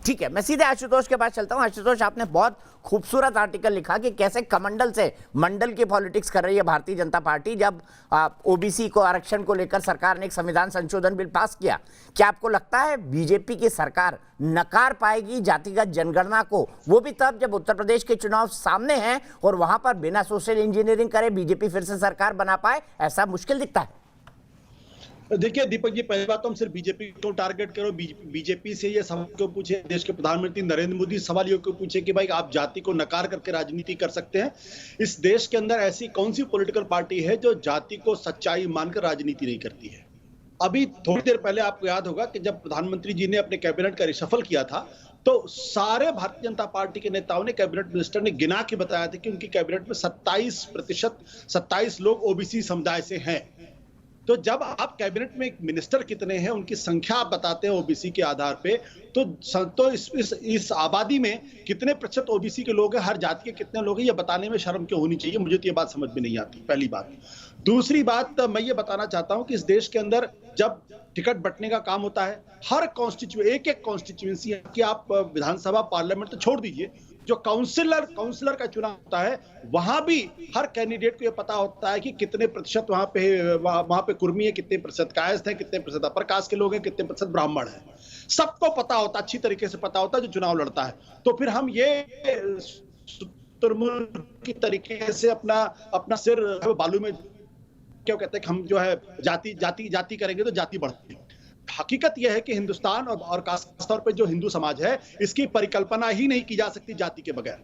ठीक है, मैं सीधे आशुतोष के पास चलता हूं। आशुतोष, आपने बहुत खूबसूरत आर्टिकल लिखा कि कैसे कमंडल से मंडल की पॉलिटिक्स कर रही है भारतीय जनता पार्टी। जब ओबीसी को, आरक्षण को लेकर सरकार ने एक संविधान संशोधन बिल पास किया, क्या आपको लगता है बीजेपी की सरकार नकार पाएगी जातिगत जनगणना को, वो भी तब जब उत्तर प्रदेश के चुनाव सामने हैं और वहां पर बिना सोशल इंजीनियरिंग करे बीजेपी फिर से सरकार बना पाए? ऐसा मुश्किल दिखता है। देखिए दीपक जी, पहली बात तो हम सिर्फ बीजेपी को टारगेट करो, बीजेपी से ये सवाल क्यों पूछे? देश के प्रधानमंत्री नरेंद्र मोदी सवाल ये क्यों पूछे कि भाई आप जाति को नकार करके राजनीति कर सकते हैं? इस देश के अंदर ऐसी कौन सी पॉलिटिकल पार्टी है जो जाति को सच्चाई मानकर राजनीति नहीं करती है? अभी थोड़ी देर पहले आपको याद होगा कि जब प्रधानमंत्री जी ने अपने कैबिनेट का रिशफल किया था तो सारे भारतीय जनता पार्टी के नेताओं ने, कैबिनेट मिनिस्टर ने गिना के बताया था कि उनकी कैबिनेट में 27% लोग ओबीसी समुदाय से हैं। तो जब आप कैबिनेट में मिनिस्टर कितने हैं, उनकी संख्या आप बताते हैं ओबीसी के आधार पे, तो इस आबादी में कितने प्रतिशत ओबीसी के लोग हैं, हर जाति के कितने लोग हैं, ये बताने में शर्म क्यों होनी चाहिए? मुझे तो ये बात समझ में नहीं आती, पहली बात। दूसरी बात, मैं ये बताना चाहता हूं कि इस देश के अंदर जब टिकट बंटने का काम होता है, हर एक कॉन्स्टिट्यूएंसी की, आप विधानसभा पार्लियामेंट तो छोड़ दीजिए, जो काउंसलर का चुनाव होता है, वहां भी हर कैंडिडेट को यह पता होता है कि कितने प्रतिशत वहां पे कुर्मी है, कितने प्रतिशत कायस्थ हैं, कितने प्रतिशत अपर कास्ट के लोग हैं, कितने प्रतिशत ब्राह्मण हैं। सबको पता होता, अच्छी तरीके से पता होता है जो चुनाव लड़ता है। तो फिर हम ये तुरमुल की तरीके से अपना सिर बालू में क्यों कहते हैं कि हम जो है जाति करेंगे तो जाति बढ़ती है। हकीकत यह है कि हिंदुस्तान और खास तौर पे जो हिंदू समाज है, इसकी परिकल्पना ही नहीं की जा सकती जाति के बगैर।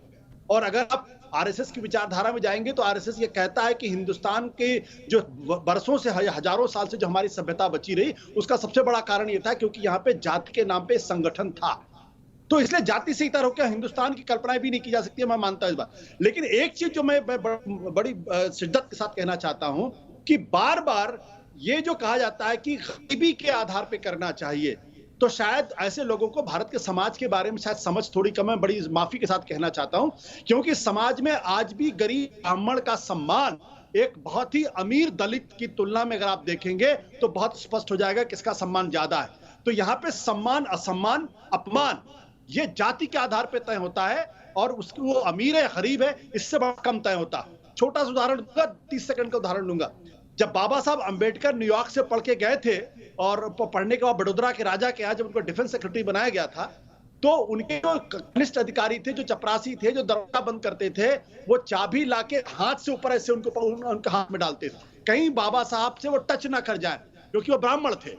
और अगर आप आरएसएस की विचारधारा में जाएंगे तो आरएसएस ये कहता है कि हिंदुस्तान के जो बरसों से, हजारों साल से जो हमारी सभ्यता बची रही, उसका सबसे बड़ा कारण ये था क्योंकि यहाँ पे जाति के नाम पे संगठन था। तो इसलिए जाति से इतर होकर हिंदुस्तान की कल्पना भी नहीं की जा सकती है, मैं मानता हूं इस बात। लेकिन एक चीज जो मैं बड़ी शिद्दत के साथ कहना चाहता हूं कि बार बार ये जो कहा जाता है कि गरीबी के आधार पे करना चाहिए, तो शायद ऐसे लोगों को भारत के समाज के बारे में शायद समझ थोड़ी कम है। बड़ी माफी के साथ कहना चाहता हूं, क्योंकि समाज में आज भी गरीब ब्राह्मण का सम्मान एक बहुत ही अमीर दलित की तुलना में अगर आप देखेंगे तो बहुत स्पष्ट हो जाएगा किसका सम्मान ज्यादा है। तो यहाँ पे सम्मान, असम्मान, अपमान ये जाति के आधार पर तय होता है, और उसकी वो अमीर है गरीब है इससे बड़ा कम तय होता। छोटा सा उदाहरण दूंगा, 30 सेकंड का उदाहरण दूंगा। जब बाबा साहब अंबेडकर न्यूयॉर्क से पढ़ के गए थे और पढ़ने के बाद बड़ौदा के राजा के यहाँ जब उनको डिफेंस सेक्रेटरी बनाया गया था, तो उनके जो कनिष्ठ अधिकारी थे, जो चपरासी थे, जो दरवाजा बंद करते थे, वो चाबी लाके हाथ से ऊपर ऐसे उनके हाथ में डालते थे, कहीं बाबा साहब से वो टच ना कर जाए, क्योंकि वो ब्राह्मण थे।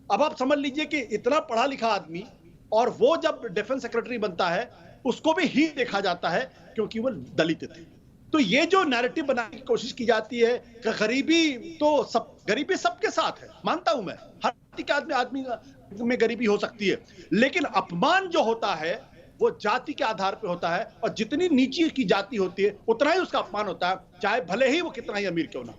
अब आप समझ लीजिए कि इतना पढ़ा लिखा आदमी, और वो जब डिफेंस सेक्रेटरी बनता है उसको भी ही देखा जाता है क्योंकि वो दलित थे। तो ये जो नैरेटिव बनाने की कोशिश की जाती है कि गरीबी सबके साथ है, मानता हूं मैं, हर आदमी में गरीबी हो सकती है, लेकिन अपमान जो होता है वो जाति के आधार पर होता है, और जितनी नीची की जाति होती है उतना ही उसका अपमान होता है, चाहे भले ही वो कितना ही अमीर क्यों ना हो।